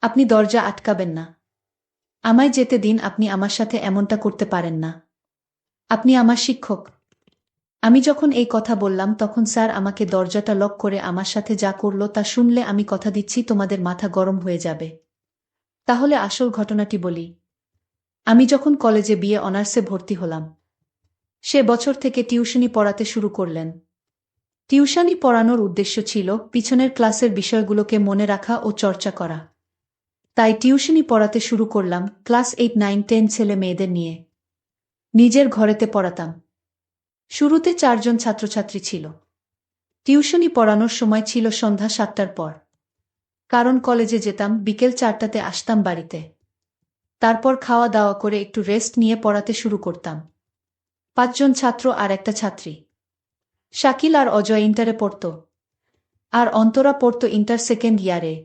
আপনি দরজা আটকাবেন না। আমায় যেতে দিন, আপনি আমার সাথে এমনটা করতে পারেন না। আপনি আমার শিক্ষক। আমি যখন এই কথা বললাম তখন স্যার আমাকে দরজাটা লক করে আমার সাথে যা করল তা শুনলে আমি কথা দিচ্ছি তোমাদের মাথা গরম হয়ে যাবে। তাহলে আসল ঘটনাটি বলি। আমি যখন কলেজে বিএ অনার্সে ভর্তি হলাম, সে বছর থেকে টিউশনি পড়াতে শুরু করলেন। টিউশনি পড়ানোর উদ্দেশ্য ছিল পিছনের ক্লাসের বিষয়গুলোকে মনে রাখা ও চর্চা করা। তাই টিউশনি পড়াতে শুরু করলাম ক্লাস 8, 9, 10 ছেলে মেয়েদের নিয়ে। নিজের ঘরেতে পড়াতাম। শুরুতে 4 জন ছাত্রছাত্রী ছিল। টিউশনি পড়ানোর সময় ছিল সন্ধ্যা 7টার পর। কারণ কলেজে যেতাম, বিকেল 4টাতে আসতাম বাড়িতে। তারপর খাওয়া দাওয়া করে একটু রেস্ট নিয়ে পড়াতে শুরু করতাম। 5 জন ছাত্র আর একটা ছাত্রী। শাকিল আর অজয় ইন্টারে পড়ত। আর অন্তরা পড়ত ইন্টার সেকেন্ড ইয়ারে।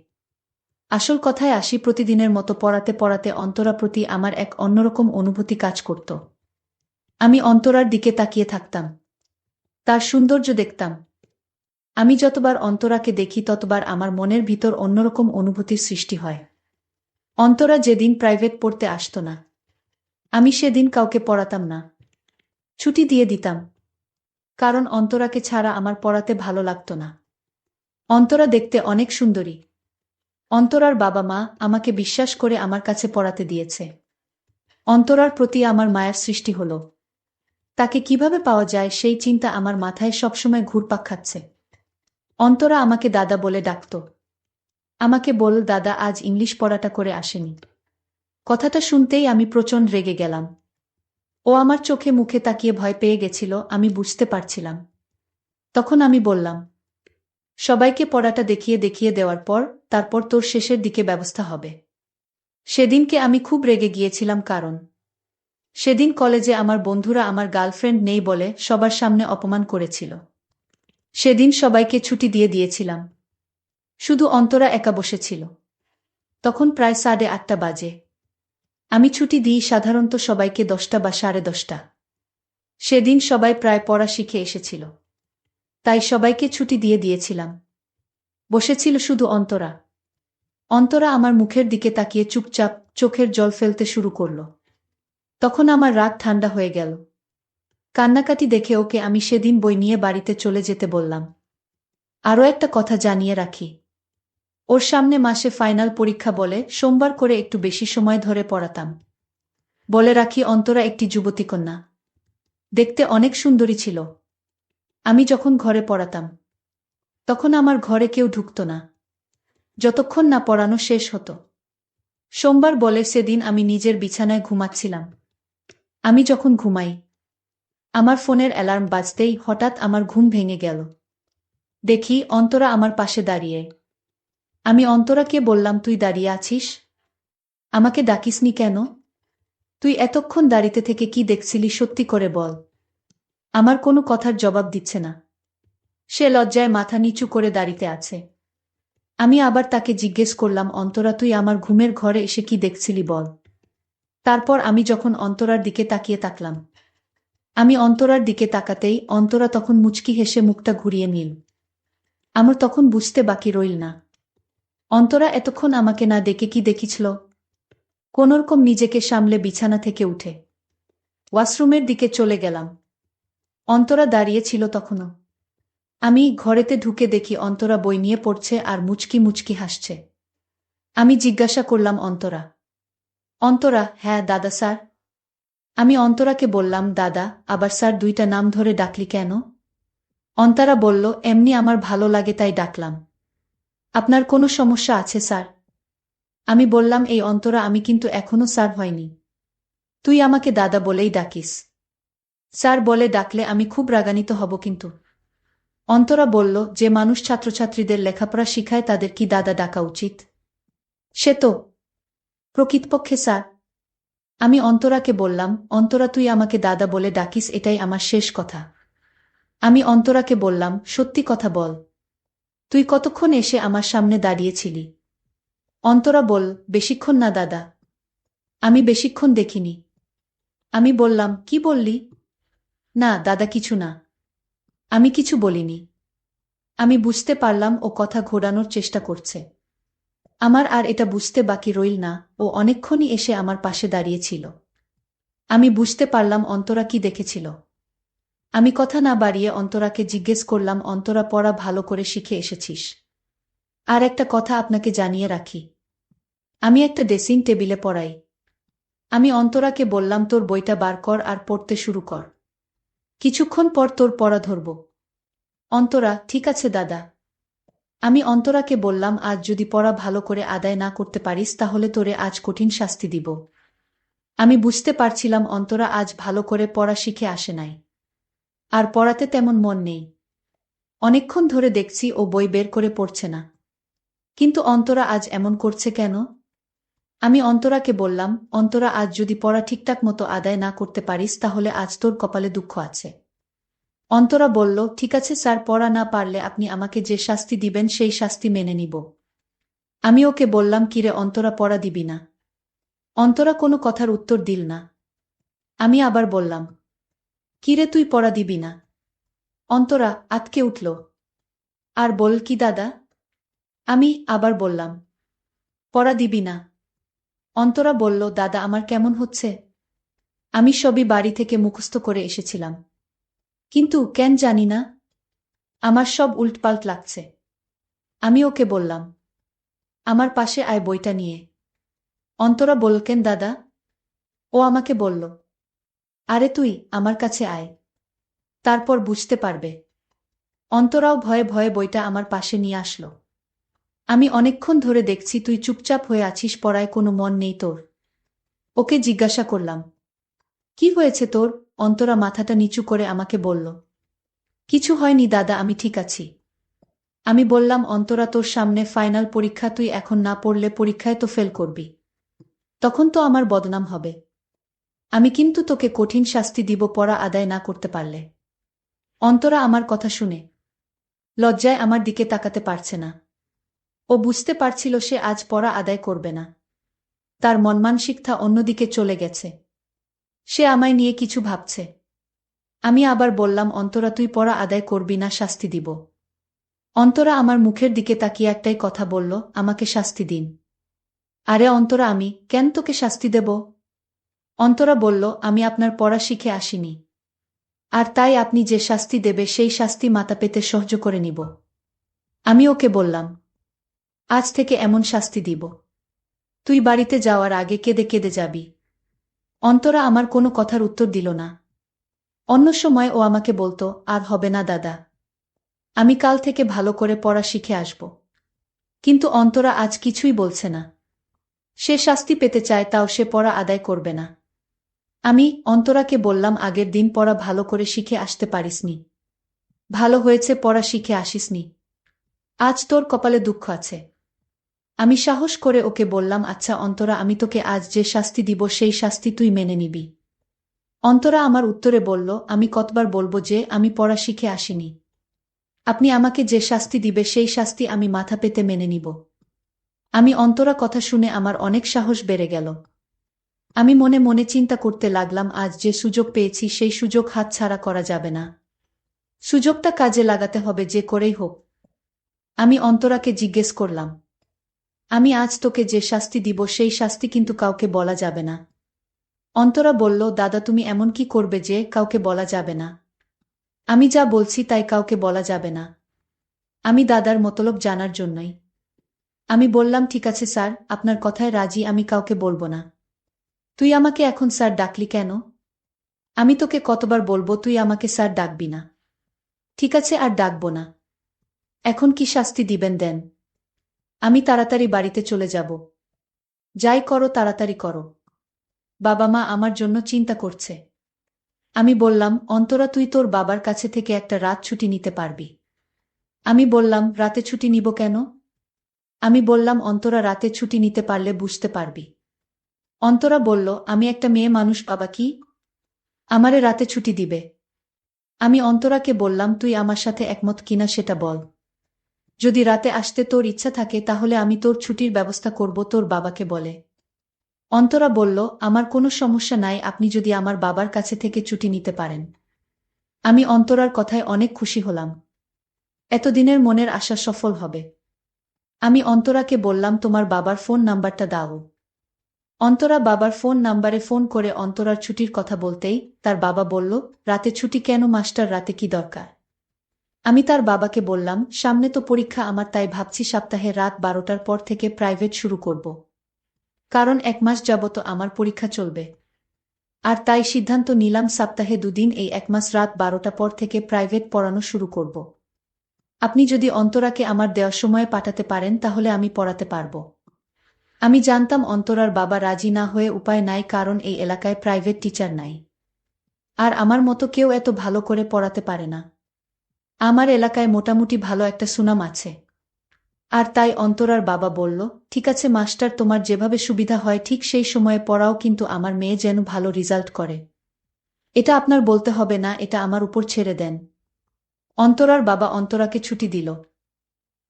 আসল কথায় আসি, প্রতিদিনের মতো পড়াতে পড়াতে অন্তরা প্রতি আমার এক অন্যরকম অনুভূতি কাজ করত। আমি অন্তরার দিকে তাকিয়ে থাকতাম। তার সৌন্দর্য দেখতাম। আমি যতবার অন্তরাকে দেখি ততবার আমার মনের ভিতর অন্যরকম অনুভূতির সৃষ্টি হয়। অন্তরা যেদিন প্রাইভেট পড়তে আসতো না, আমি সেদিন কাউকে পড়াতাম না। ছুটি দিয়ে দিতাম। কারণ অন্তরাকে ছাড়া আমার পড়াতে ভালো লাগতো না। অন্তরা দেখতে অনেক সুন্দরী। অন্তরার বাবা মা আমাকে বিশ্বাস করে আমার কাছে পড়াতে দিয়েছে। অন্তরার প্রতি আমার মায়ার সৃষ্টি হলো। তাকে কিভাবে পাওয়া যায় সেই চিন্তা আমার মাথায় সবসময় ঘুরপাক খাচ্ছে। অন্তরা আমাকে দাদা বলে ডাকত। আমাকে বল, দাদা আজ ইংলিশ পড়াটা করে আসেনি। কথাটা শুনতেই আমি প্রচণ্ড রেগে গেলাম। ও আমার চোখে মুখে তাকিয়ে ভয় পেয়ে গেছিল, আমি বুঝতে পারছিলাম। তখন আমি বললাম, সবাইকে পড়াটা দেখিয়ে দেখিয়ে দেওয়ার পর তারপর তোর শেষের দিকে ব্যবস্থা হবে। সেদিনকে আমি খুব রেগে গিয়েছিলাম, কারণ সেদিন কলেজে আমার বন্ধুরা আমার গার্লফ্রেন্ড নেই বলে সবার সামনে অপমান করেছিল। সেদিন সবাইকে ছুটি দিয়ে দিয়েছিলাম। শুধু অন্তরা একা বসেছিল। তখন প্রায় 8:30 বাজে। আমি ছুটি দিই সাধারণত সবাইকে 10টা বা 10:30। সেদিন সবাই প্রায় পড়া শিখে এসেছিল। তাই সবাইকে ছুটি দিয়ে দিয়েছিলাম। বসেছিল শুধু অন্তরা। অন্তরা আমার মুখের দিকে তাকিয়ে চুপচাপ চোখের জল ফেলতে শুরু করল। তখন আমার রাগ ঠান্ডা হয়ে গেল। কান্নাকাটি দেখে ওকে আমি সেদিন বই নিয়ে বাড়িতে চলে যেতে বললাম। আরও একটা কথা জানিয়ে রাখি, ওর সামনে মাসে ফাইনাল পরীক্ষা বলে সোমবার করে একটু বেশি সময় ধরে পড়াতাম। বলে রাখি, অন্তরা একটি যুবতী কন্যা। দেখতে অনেক সুন্দরী ছিল। আমি যখন ঘরে পড়াতাম তখন আমার ঘরে কেউ ঢুকত না, যতক্ষণ না পড়ানো শেষ হতো। সোমবার বলে সেদিন আমি নিজের বিছানায় ঘুমাচ্ছিলাম। আমি যখন ঘুমাই, আমার ফোনের অ্যালার্ম বাজতেই হঠাৎ আমার ঘুম ভেঙে গেল। দেখি অন্তরা আমার পাশে দাঁড়িয়ে। আমি অন্তরাকে বললাম, তুই দাঁড়িয়ে আছিস? আমাকে ডাকিসনি কেন? তুই এতক্ষণ দাঁড়িয়ে থেকে কি দেখছিলি, সত্যি করে বল। আমার কোনো কথার জবাব দিচ্ছে না। সে লজ্জায় মাথা নিচু করে দাঁড়িয়ে আছে। আমি আবার তাকে জিজ্ঞেস করলাম, অন্তরা তুই আমার ঘুমের ঘরে এসে কি দেখছিলি বল। তারপর আমি যখন অন্তরার দিকে তাকিয়ে তাকলাম, আমি অন্তরার দিকে তাকাতেই অন্তরা তখন মুচকি হেসে মুখটা ঘুরিয়ে নিল। আমার তখন বুঝতে বাকি রইল না, অন্তরা এতক্ষণ আমাকে না দেখে কি দেখিছিল। কোনোরকম নিজেকে সামলে বিছানা থেকে উঠে ওয়াশরুমের দিকে চলে গেলাম। অন্তরা দাঁড়িয়ে ছিল তখনও। আমি ঘরেতে ঢুকে দেখি অন্তরা বই নিয়ে পড়ছে আর মুচকি মুচকি হাসছে। আমি জিজ্ঞাসা করলাম, অন্তরা? অন্তরা, হ্যাঁ দাদা স্যার। আমি অন্তরাকে বললাম, দাদা আবার স্যার দুইটা নাম ধরে ডাকলি কেন? অন্তরা বলল, এমনি আমার ভালো লাগে তাই ডাকলাম। আপনার কোনো সমস্যা আছে স্যার? আমি বললাম, এই অন্তরা, আমি কিন্তু এখনো স্যার হয়নি। তুই আমাকে দাদা বলেই ডাকিস। স্যার বলে ডাকলে আমি খুব রাগান্বিত হব কিন্তু। অন্তরা বলল, যে মানুষ ছাত্রছাত্রীদের লেখাপড়া শিখায় তাদের কি দাদা ডাকা উচিত? সে তো প্রকৃতপক্ষে স্যার। আমি অন্তরাকে বললাম, অন্তরা তুই আমাকে দাদা বলে ডাকিস, এটাই আমার শেষ কথা। আমি অন্তরাকে বললাম, সত্যি কথা বল, তুই কতক্ষণ এসে আমার সামনে দাঁড়িয়েছিলি? অন্তরা বল, বেশিক্ষণ না দাদা। আমি বেশিক্ষণ দেখিনি। আমি বললাম, কি বললি? না দাদা, কিছু না। আমি কিছু বলিনি। আমি বুঝতে পারলাম ও কথা ঘোরানোর চেষ্টা করছে। আমার আর এটা বুঝতে বাকি রইল না, ও অনেকক্ষণই এসে আমার পাশে দাঁড়িয়েছিল। আমি বুঝতে পারলাম অন্তরা কি দেখেছিল। আমি কথা না বাড়িয়ে অন্তরাকে জিজ্ঞেস করলাম, অন্তরা, পড়া ভালো করে শিখে এসেছিস? আর একটা কথা আপনাকে জানিয়ে রাখি, আমি একটা ড্রেসিং টেবিলে পড়াই। আমি অন্তরাকে বললাম, তোর বইটা বার কর আর পড়তে শুরু কর। কিছুক্ষণ পর তোর পড়া ধরব। অন্তরা, ঠিক আছে দাদা। আমি অন্তরাকে বললাম, আজ যদি পড়া ভালো করে আদায় না করতে পারিস তাহলে তোরে আজ কঠিন শাস্তি দিব। আমি বুঝতে পারছিলাম অন্তরা আজ ভালো করে পড়া শিখে আসে নাই, আর পড়াতে তেমন মন নেই। অনেকক্ষণ ধরে দেখছি ও বই বের করে পড়ছে না, কিন্তু অন্তরা আজ এমন করছে কেন? আমি অন্তরাকে বললাম, অন্তরা, আজ যদি পড়া ঠিকঠাক মতো আদায় না করতে পারিস তাহলে আজ তোর কপালে দুঃখ আছে। অন্তরা বলল, ঠিক আছে স্যার, পড়া না পারলে আপনি আমাকে যে শাস্তি দিবেন সেই শাস্তি মেনে নিব। আমি ওকে বললাম, কিরে অন্তরা, পড়া দিবি না? অন্তরা কোনো কথার উত্তর দিল না। আমি আবার বললাম, কিরে তুই পড়া দিবি না? অন্তরা আঁতকে উঠল। আর বল কি দাদা? আমি আবার বললাম, পড়া দিবি না? অন্তরা বলল, দাদা, আমার কেমন হচ্ছে? আমি সবই বাড়ি থেকে মুখস্থ করে এসেছিলাম, কিন্তু কেন জানি না, আমার সব উল্টপাল্ট লাগছে। আমি ওকে বললাম, আমার পাশে আয় বইটা নিয়ে। অন্তরা বলল, কেন দাদা? ও আমাকে বলল, আরে তুই আমার কাছে আয়, তারপর বুঝতে পারবে। অন্তরাও ভয়ে ভয়ে বইটা আমার পাশে নিয়ে আসলো। আমি অনেকক্ষণ ধরে দেখছি তুই চুপচাপ হয়ে আছিস, পড়ায় কোনো মন নেই তোর। ওকে জিজ্ঞাসা করলাম, কি হয়েছে তোর? অন্তরা মাথাটা নিচু করে আমাকে বলল, কিছু হয়নি দাদা, আমি ঠিক আছি। আমি বললাম, অন্তরা, তোর সামনে ফাইনাল পরীক্ষা, তুই এখন না পড়লে পরীক্ষায় তো ফেল করবি, তখন তো আমার বদনাম হবে। আমি কিন্তু তোকে কঠিন শাস্তি দিব পড়া আদায় না করতে পারলে। অন্তরা আমার কথা শুনে লজ্জায় আমার দিকে তাকাতে পারছে না। ও বুঝতে পারছিল সে আজ পড়া আদায় করবে না। তার মনমানসিকতা অন্যদিকে চলে গেছে। সে আমায় নিয়ে কিছু ভাবছে। আমি আবার বললাম, অন্তরা, তুই পড়া আদায় করবি না, শাস্তি দিব। অন্তরা আমার মুখের দিকে তাকিয়ে একটাই কথা বলল, আমাকে শাস্তি দিন। আরে অন্তরা, আমি কেন তোকে শাস্তি দেব? অন্তরা বলল, আমি আপনার পড়া শিখে আসিনি, আর তাই আপনি যে শাস্তি দেবে সেই শাস্তি মাথা পেতে সহ্য করে নিব। আমি ওকে বললাম, আজ থেকে এমন শাস্তি দিব, তুই বাড়িতে যাওয়ার আগে কেঁদে কেঁদে যাবি। অন্তরা আমার কোনো কথার উত্তর দিল না। অন্য সময় ও আমাকে বলতো, আর হবে না দাদা, আমি কাল থেকে ভালো করে পড়া শিখে আসব। কিন্তু অন্তরা আজ কিছুই বলছে না। সে শাস্তি পেতে চায়, তাও সে পড়া আদায় করবে না। আমি অন্তরাকে বললাম, আগের দিন পড়া ভালো করে শিখে আসতে পারিসনি, ভালো হয়েছে পড়া শিখে আসিসনি, আজ তোর কপালে দুঃখ আছে। আমি সাহস করে ওকে বললাম, আচ্ছা অন্তরা, আমি তোকে আজ যে শাস্তি দিব সেই শাস্তি তুই মেনে নিবি। অন্তরা আমার উত্তরে বলল, আমি কতবার বলবো যে আমি পড়া শিখে আসিনি? আপনি আমাকে যে শাস্তি দিবে সেই শাস্তি আমি মাথা পেতে মেনে নিব। আমি অন্তরা কথা শুনে আমার অনেক সাহস বেড়ে গেল। আমি মনে মনে চিন্তা করতে লাগলাম, আজ যে সুযোগ পেয়েছি সেই সুযোগ হাতছাড়া করা যাবে না। সুযোগটা কাজে লাগাতে হবে যে করেই হোক। আমি অন্তরাকে জিজ্ঞেস করলাম, আমি আজ তোকে যে শাস্তি দিব সেই শাস্তি কিন্তু কাউকে বলা যাবে না। অন্তরা বলল, দাদা, তুমি এমন কি করবে যে কাউকে বলা যাবে না? আমি যা বলছি তাই কাউকে বলা যাবে না। আমি দাদার মতলব জানার জন্যই। আমি বললাম, ঠিক আছে স্যার, আপনার কথায় রাজি, আমি কাউকে বলবো না। তুই আমাকে এখন স্যার ডাকলি কেন? আমি তোকে কতবার বলবো তুই আমাকে স্যার ডাকবি না? ঠিক আছে, আর ডাকবো না। এখন কি শাস্তি দিবেন দেন। আমি তাড়াতাড়ি বাড়িতে চলে যাব। যাই করো তাড়াতাড়ি করো, বাবা মা আমার জন্য চিন্তা করছে। আমি বললাম, অন্তরা, তুই তোর বাবার কাছে থেকে একটা রাত ছুটি নিতে পারবি। আমি বললাম, রাতে ছুটি নিব কেন? আমি বললাম, অন্তরা, রাতে ছুটি নিতে পারলে বুঝতে পারবি। অন্তরা বলল, আমি একটা মেয়ে মানুষ, বাবা, কি আমারে রাতে ছুটি দিবে? আমি অন্তরাকে বললাম, তুই আমার সাথে একমত কিনা সেটা বল। যদি রাতে আসতে তোর ইচ্ছা থাকে তাহলে আমি তোর ছুটির ব্যবস্থা করব, তোর বাবাকে বলে। অন্তরা বলল, আমার কোনো সমস্যা নাই, আপনি যদি আমার বাবার কাছে থেকে ছুটি নিতে পারেন। আমি অন্তরার কথায় অনেক খুশি হলাম। এতদিনের মনের আশা সফল হবে। আমি অন্তরাকে বললাম তোমার বাবার ফোন নাম্বারটা দাও। অন্তরা বাবার ফোন নাম্বারে ফোন করে অন্তরার ছুটির কথা বলতেই তার বাবা বলল, রাতে ছুটি কেন মাস্টার, রাতে কি দরকার? আমি তার বাবাকে বললাম, সামনে তো পরীক্ষা আমার, তাই ভাবছি সপ্তাহে রাত 12টার পর থেকে প্রাইভেট শুরু করব। কারণ 1 মাস যাবত আমার পরীক্ষা চলবে। আর তাই সিদ্ধান্ত নিলাম সপ্তাহে 2 দিন এই 1 মাস রাত 12টা পর থেকে প্রাইভেট পড়ানো শুরু করব। আপনি যদি অন্তরাকে আমার দেওয়ার সময়ে পাঠাতে পারেন তাহলে আমি পড়াতে পারব। আমি জানতাম অন্তরার বাবা রাজি না হয়ে উপায় নাই, কারণ এই এলাকায় প্রাইভেট টিচার নাই। আর আমার মতো কেউ এত ভালো করে পড়াতে পারে না। আমার এলাকায় মোটামুটি ভালো একটা সুনাম আছে। আর তাই অন্তরার বাবা বলল, ঠিক আছে মাস্টার, তোমার যেভাবে সুবিধা হয় ঠিক সেই সময়ে পড়াও, কিন্তু আমার মেয়ে যেন ভালো রেজাল্ট করে। এটা আপনার বলতে হবে না, এটা আমার উপর ছেড়ে দেন। অন্তরার বাবা অন্তরাকে ছুটি দিল।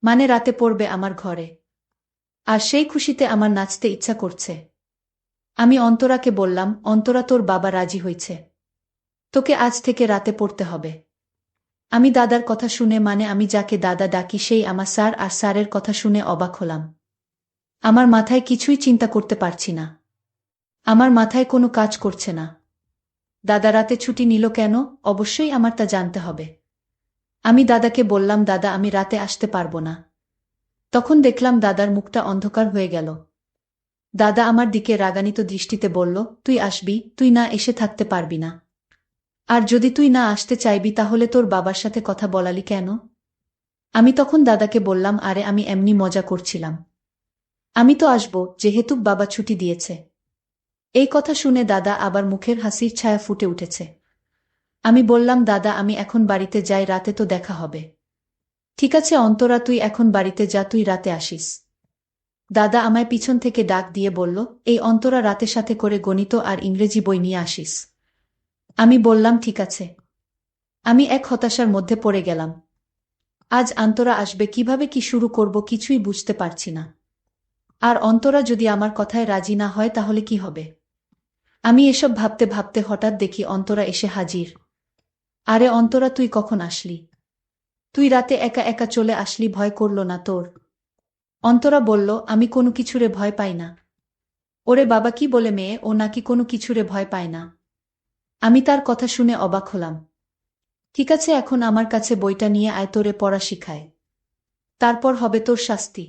মানে রাতে পড়বে আমার ঘরে। আর সেই খুশিতে আমার নাচতে ইচ্ছা করছে। আমি অন্তরাকে বললাম, অন্তরা, তোর বাবা রাজি হয়েছে। তোকে আজ থেকে রাতে পড়তে হবে। আমি দাদার কথা শুনে, মানে আমি যাকে দাদা ডাকি, সেই আমার স্যার, আর স্যারের কথা শুনে অবাক হলাম। আমার মাথায় কিছুই চিন্তা করতে পারছি না। আমার মাথায় কোনো কাজ করছে না। দাদা রাতে ছুটি নিল কেন? অবশ্যই আমার তা জানতে হবে। আমি দাদাকে বললাম, দাদা আমি রাতে আসতে পারবো না। তখন দেখলাম দাদার মুখটা অন্ধকার হয়ে গেল। দাদা আমার দিকে রাগান্বিত দৃষ্টিতে বলল, তুই আসবি, তুই না এসে থাকতে পারবি না। আর যদি তুই না আসতে চাইবি তাহলে তোর বাবার সাথে কথা বলালি কেন? আমি তখন দাদাকে বললাম, আরে আমি এমনি মজা করছিলাম। আমি তো আসব, যেহেতু বাবা ছুটি দিয়েছে। এই কথা শুনে দাদা আবার মুখের হাসির ছায়া ফুটে উঠেছে। আমি বললাম, দাদা আমি এখন বাড়িতে যাই, রাতে তো দেখা হবে। ঠিক আছে অন্তরা, তুই এখন বাড়িতে যা, তুই রাতে আসিস। দাদা আমায় পিছন থেকে ডাক দিয়ে বলল, এই অন্তরা রাতে সাথে করে গণিত আর ইংরেজি বই নিয়ে আসিস। আমি বললাম ঠিক আছে। আমি এক হতাশার মধ্যে পড়ে গেলাম। আজ অন্তরা আসবে কিভাবে, কি শুরু করব কিছুই বুঝতে পারছি না। আর অন্তরা যদি আমার কথায় রাজি না হয় তাহলে কি হবে? আমি এসব ভাবতে ভাবতে হঠাৎ দেখি অন্তরা এসে হাজির। আরে অন্তরা, তুই কখন আসলি? তুই রাতে একা একা চলে আসলি, ভয় করল না তোর? অন্তরা বলল, আমি কোনো কিছুরে ভয় পাই না। ওরে বাবা, কি বলে মেয়ে, ও নাকি কোনো কিছুরে ভয় পায় না? আমি তার কথা শুনে অবাক হলাম। ঠিক আছে, এখন আমার কাছে বইটা নিয়ে আয়, তোরে পড়া শিখায়। তারপর হবে তোর শাস্তি।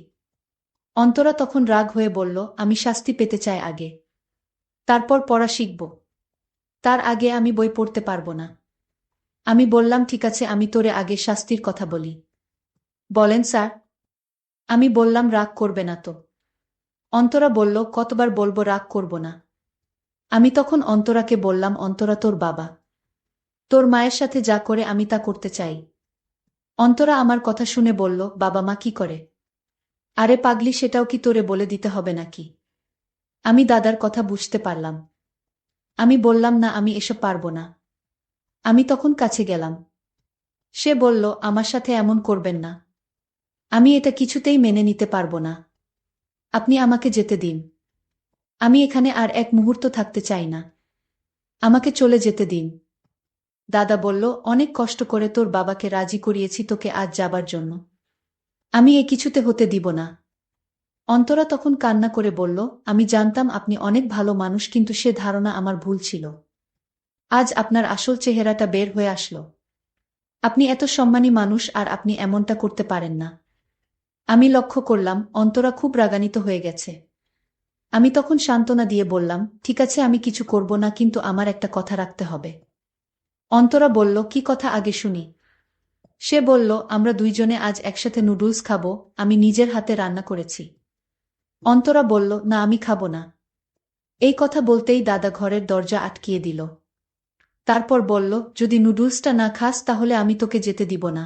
অন্তরা তখন রাগ হয়ে বলল, আমি শাস্তি পেতে চাই আগে, তারপর পড়া শিখব। তার আগে আমি বই পড়তে পারবো না। আমি বললাম, ঠিক আছে, আমি তোরে আগে শাস্তির কথা বলি। বলেন স্যার। আমি বললাম, রাগ করবে না তো? অন্তরা বলল, কতবার বলবো রাগ করব না? আমি তখন অন্তরাকে বললাম, অন্তরা, তোর বাবা তোর মায়ের সাথে যা করে আমি তা করতে চাই। অন্তরা আমার কথা শুনে বলল, বাবা মা কি করে? আরে পাগলি, সেটাও কি তোরে বলে দিতে হবে নাকি? আমি দাদার কথা বুঝতে পারলাম। আমি বললাম, না আমি এসব পারবো না। আমি তখন কাছে গেলাম। সে বলল, আমার সাথে এমন করবেন না। আমি এটা কিছুতেই মেনে নিতে পারবো না। আপনি আমাকে যেতে দিন। আমি এখানে আর এক মুহূর্ত থাকতে চাই না। আমাকে চলে যেতে দিন। দাদা বলল, অনেক কষ্ট করে তোর বাবাকে রাজি করিয়েছি তোকে আজ যাবার জন্য। আমি এ কিছুতে হতে দিব না। অন্তরা তখন কান্না করে বলল, আমি জানতাম আপনি অনেক ভালো মানুষ, কিন্তু সে ধারণা আমার ভুল ছিল। আজ আপনার আসল চেহারাটা বের হয়ে আসলো। আপনি এত সম্মানী মানুষ, আর আপনি এমনটা করতে পারেন না। আমি লক্ষ্য করলাম অন্তরা খুব রাগান্বিত হয়ে গেছে। আমি তখন সান্ত্বনা দিয়ে বললাম, ঠিক আছে আমি কিছু করব না, কিন্তু আমার একটা কথা রাখতে হবে। অন্তরা বলল, কি কথা আগে শুনি। সে বলল, আমরা দুইজনে আজ একসাথে নুডলস খাবো, আমি নিজের হাতে রান্না করেছি। অন্তরা বলল, না আমি খাবো না। এই কথা বলতেই দাদা ঘরের দরজা আটকিয়ে দিল। তারপর বলল, যদি নুডলসটা না খাস তাহলে আমি তোকে যেতে দিব না।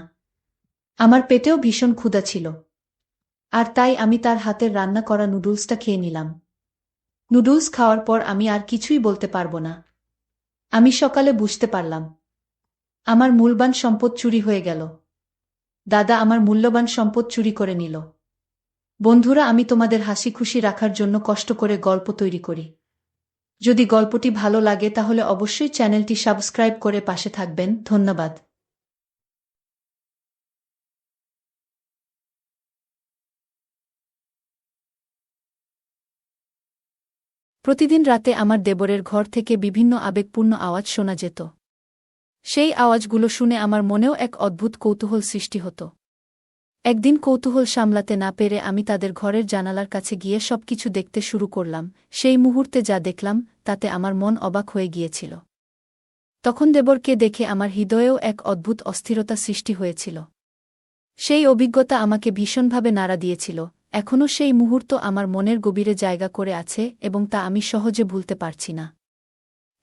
আমার পেটেও ভীষণ ক্ষুধা ছিল। আর তাই আমি তার হাতের রান্না করা নুডলসটা খেয়ে নিলাম। নুডলস খাওয়ার পর আমি আর কিছুই বলতে পারবো না। আমি সকালে বুঝতে পারলাম আমার মূল্যবান সম্পদ চুরি হয়ে গেল। দাদা আমার মূল্যবান সম্পদ চুরি করে নিল। বন্ধুরা, আমি তোমাদের হাসি খুশি রাখার জন্য কষ্ট করে গল্প তৈরি করি। যদি গল্পটি ভালো লাগে তাহলে অবশ্যই চ্যানেলটি সাবস্ক্রাইব করে পাশে থাকবেন। ধন্যবাদ। প্রতিদিন রাতে আমার দেবরের ঘর থেকে বিভিন্ন আবেগপূর্ণ আওয়াজ শোনা যেত। সেই আওয়াজগুলো শুনে আমার মনেও এক অদ্ভুত কৌতূহল সৃষ্টি হতো। একদিন কৌতূহল সামলাতে না পেরে আমি তাদের ঘরের জানালার কাছে গিয়ে সবকিছু দেখতে শুরু করলাম। সেই মুহূর্তে যা দেখলাম তাতে আমার মন অবাক হয়ে গিয়েছিল। তখন দেবরকে দেখে আমার হৃদয়েও এক অদ্ভুত অস্থিরতা সৃষ্টি হয়েছিল। সেই অভিজ্ঞতা আমাকে ভীষণভাবে নাড়া দিয়েছিল। এখনও সেই মুহূর্ত আমার মনের গভীরে জায়গা করে আছে এবং তা আমি সহজে ভুলতে পারছি না।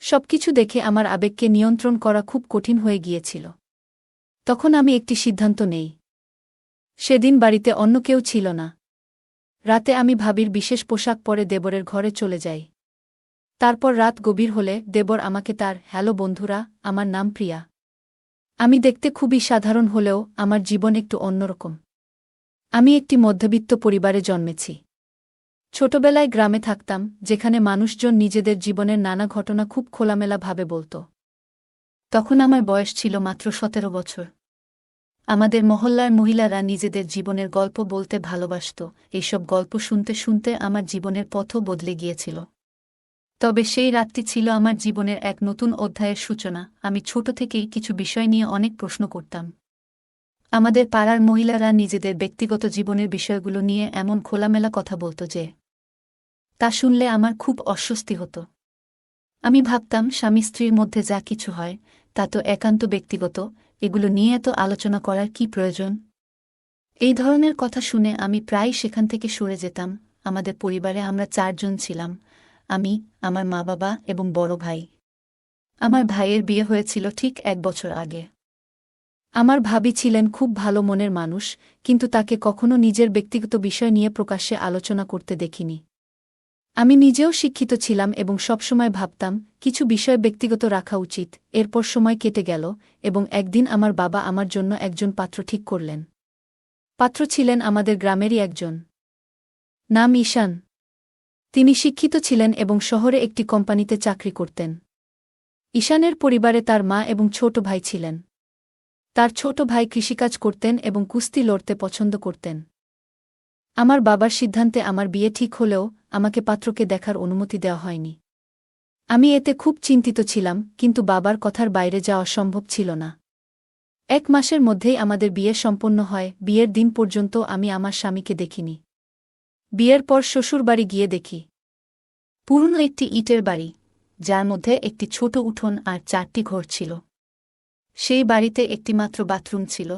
সবকিছু দেখে আমার আবেগকে নিয়ন্ত্রণ করা খুব কঠিন হয়ে গিয়েছিল। তখন আমি একটি সিদ্ধান্ত নেই। সেদিন বাড়িতে অন্য কেউ ছিল না। রাতে আমি ভাবির বিশেষ পোশাক পরে দেবরের ঘরে চলে যাই। তারপর রাত গভীর হলে দেবর আমাকে তার হ্যালো বন্ধুরা, আমার নাম প্রিয়া। আমি দেখতে খুবই সাধারণ হলেও আমার জীবন একটু অন্যরকম। আমি একটি মধ্যবিত্ত পরিবারে জন্মেছি। ছোটবেলায় গ্রামে থাকতাম, যেখানে মানুষজন নিজেদের জীবনের নানা ঘটনা খুব খোলামেলাভাবে বলত। তখন আমার বয়স ছিল মাত্র 17 বছর। আমাদের মহল্লার মহিলারা নিজেদের জীবনের গল্প বলতে ভালোবাসত। এইসব গল্প শুনতে শুনতে আমার জীবনের পথও বদলে গিয়েছিল। তবে সেই রাতটি ছিল আমার জীবনের এক নতুন অধ্যায়ের সূচনা। আমি ছোট থেকেই কিছু বিষয় নিয়ে অনেক প্রশ্ন করতাম। আমাদের পাড়ার মহিলারা নিজেদের ব্যক্তিগত জীবনের বিষয়গুলো নিয়ে এমন খোলামেলা কথা বলত যে তা শুনলে আমার খুব অস্বস্তি হতো। আমি ভাবতাম, স্বামী স্ত্রীর মধ্যে যা কিছু হয় তা তো একান্ত ব্যক্তিগত, এগুলো নিয়ে এত আলোচনা করার কি প্রয়োজন? এই ধরনের কথা শুনে আমি প্রায় সেখান থেকে সরে যেতাম। আমাদের পরিবারে আমরা 4 জন ছিলাম, আমি, আমার মা বাবা এবং বড় ভাই। আমার ভাইয়ের বিয়ে হয়েছিল ঠিক 1 বছর আগে। আমার ভাবি ছিলেন খুব ভালো মনের মানুষ, কিন্তু তাকে কখনো নিজের ব্যক্তিগত বিষয় নিয়ে প্রকাশ্যে আলোচনা করতে দেখিনি। আমি নিজেও শিক্ষিত ছিলাম এবং সবসময় ভাবতাম কিছু বিষয় ব্যক্তিগত রাখা উচিত। এরপর সময় কেটে গেল এবং একদিন আমার বাবা আমার জন্য একজন পাত্র ঠিক করলেন। পাত্র ছিলেন আমাদের গ্রামেরই একজন। নাম ঈশান। তিনি শিক্ষিত ছিলেন এবং শহরে একটি কোম্পানিতে চাকরি করতেন। ঈশানের পরিবারে তার মা এবং ছোট ভাই ছিলেন। তার ছোট ভাই কৃষিকাজ করতেন এবং কুস্তি লড়তে পছন্দ করতেন। আমার বাবার সিদ্ধান্তে আমার বিয়ে ঠিক হলেও আমাকে পাত্রকে দেখার অনুমতি দেওয়া হয়নি। আমি এতে খুব চিন্তিত ছিলাম, কিন্তু বাবার কথার বাইরে যাওয়া সম্ভব ছিল না। 1 মাসের মধ্যেই আমাদের বিয়ে সম্পন্ন হয়। বিয়ের দিন পর্যন্ত আমি আমার স্বামীকে দেখিনি। বিয়ের পর শ্বশুরবাড়ি গিয়ে দেখি পুরনো একটি ইটের বাড়ি, যার মধ্যে একটি ছোট উঠোন আর 4টি ঘর ছিল। সেই বাড়িতে একটিমাত্র বাথরুম ছিল।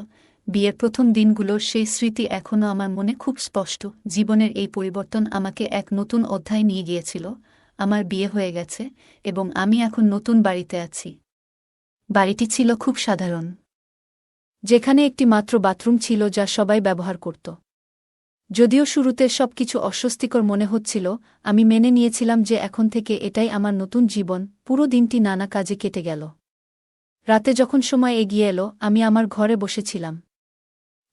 বিয়ের প্রথম দিনগুলোর সেই স্মৃতি এখনও আমার মনে খুব স্পষ্ট। জীবনের এই পরিবর্তন আমাকে এক নতুন অধ্যায় নিয়ে গিয়েছিল। আমার বিয়ে হয়ে গেছে এবং আমি এখন নতুন বাড়িতে আছি। বাড়িটি ছিল খুব সাধারণ, যেখানে একটি মাত্র বাথরুম ছিল যা সবাই ব্যবহার করত। যদিও শুরুতে সবকিছু অস্বস্তিকর মনে হচ্ছিল, আমি মেনে নিয়েছিলাম যে এখন থেকে এটাই আমার নতুন জীবন। পুরো দিনটি নানা কাজে কেটে গেল। রাতে যখন সময় এগিয়ে এলো, আমি আমার ঘরে বসেছিলাম।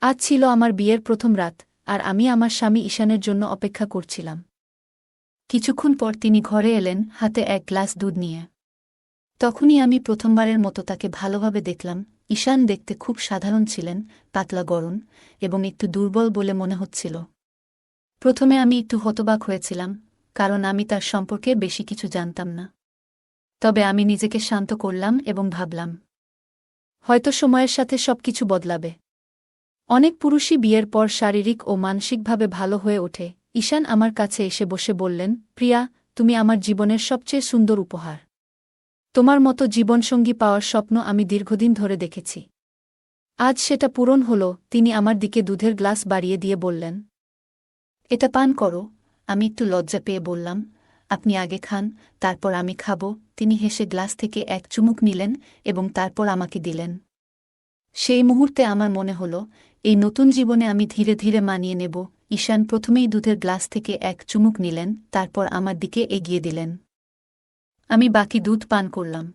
আজ ছিল আমার বিয়ের প্রথম রাত, আর আমি আমার স্বামী ঈশানের জন্য অপেক্ষা করছিলাম। কিছুক্ষণ পর তিনি ঘরে এলেন, হাতে 1 গ্লাস দুধ নিয়ে। তখনই আমি প্রথমবারের মতো তাকে ভালোভাবে দেখলাম। ঈশান দেখতে খুব সাধারণ ছিলেন, পাতলা গড়ন এবং একটু দুর্বল বলে মনে হচ্ছিল। প্রথমে আমি একটু হতবাক হয়েছিলাম, কারণ আমি তার সম্পর্কে বেশি কিছু জানতাম না। তবে আমি নিজেকে শান্ত করলাম এবং ভাবলাম, হয়তো সময়ের সাথে সবকিছু বদলাবে। অনেক পুরুষই বিয়ের পর শারীরিক ও মানসিকভাবে ভালো হয়ে ওঠে। ঈশান আমার কাছে এসে বসে বললেন, প্রিয়া, তুমি আমার জীবনের সবচেয়ে সুন্দর উপহার। তোমার মতো জীবনসঙ্গী পাওয়ার স্বপ্ন আমি দীর্ঘদিন ধরে দেখেছি। আজ সেটা পূরণ হল। তিনি আমার দিকে দুধের গ্লাস বাড়িয়ে দিয়ে বললেন, এটা পান করো। আমি একটু লজ্জা পেয়ে বললাম, আপনি আগে খান, তারপর আমি খাব। তিনি হেসে গ্লাস থেকে 1 চুমুক নিলেন এবং তারপর আমাকে দিলেন। সেই মুহূর্তে আমার মনে হল, এই নতুন জীবনে আমি ধীরে ধীরে মানিয়ে নেব। ঈশান প্রথমেই দুধের গ্লাস থেকে 1 চুমুক নিলেন, তারপর আমার দিকে এগিয়ে দিলেন। আমি বাকি দুধ পান করলাম।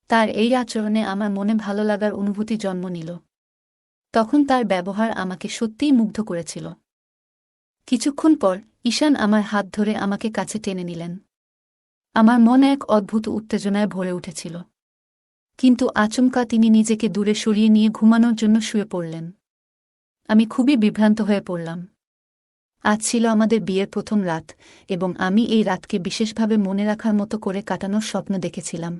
তার এই আচরণে আমার মনে ভালো লাগার অনুভূতি জন্ম নিল। তখন তার ব্যবহার আমাকে সত্যিই মুগ্ধ করেছিল। কিছুক্ষণ পর ঈশান আমার হাত ধরে আমাকে কাছে টেনে নিলেন। আমার মনে এক অদ্ভুত উত্তেজনায় ভরে উঠেছিল। কিন্তু আচমকা তিনি নিজেকে দূরে সরিয়ে নিয়ে ঘুমানোর জন্য শুয়ে পড়লেন। আমি খুবই বিভ্রান্ত হয়ে পড়লাম। আজ ছিল আমাদের বিয়ের প্রথম রাত এবং আমি এই রাতকে বিশেষভাবে মনে রাখার মতো করে কাটানোর স্বপ্ন দেখেছিলাম।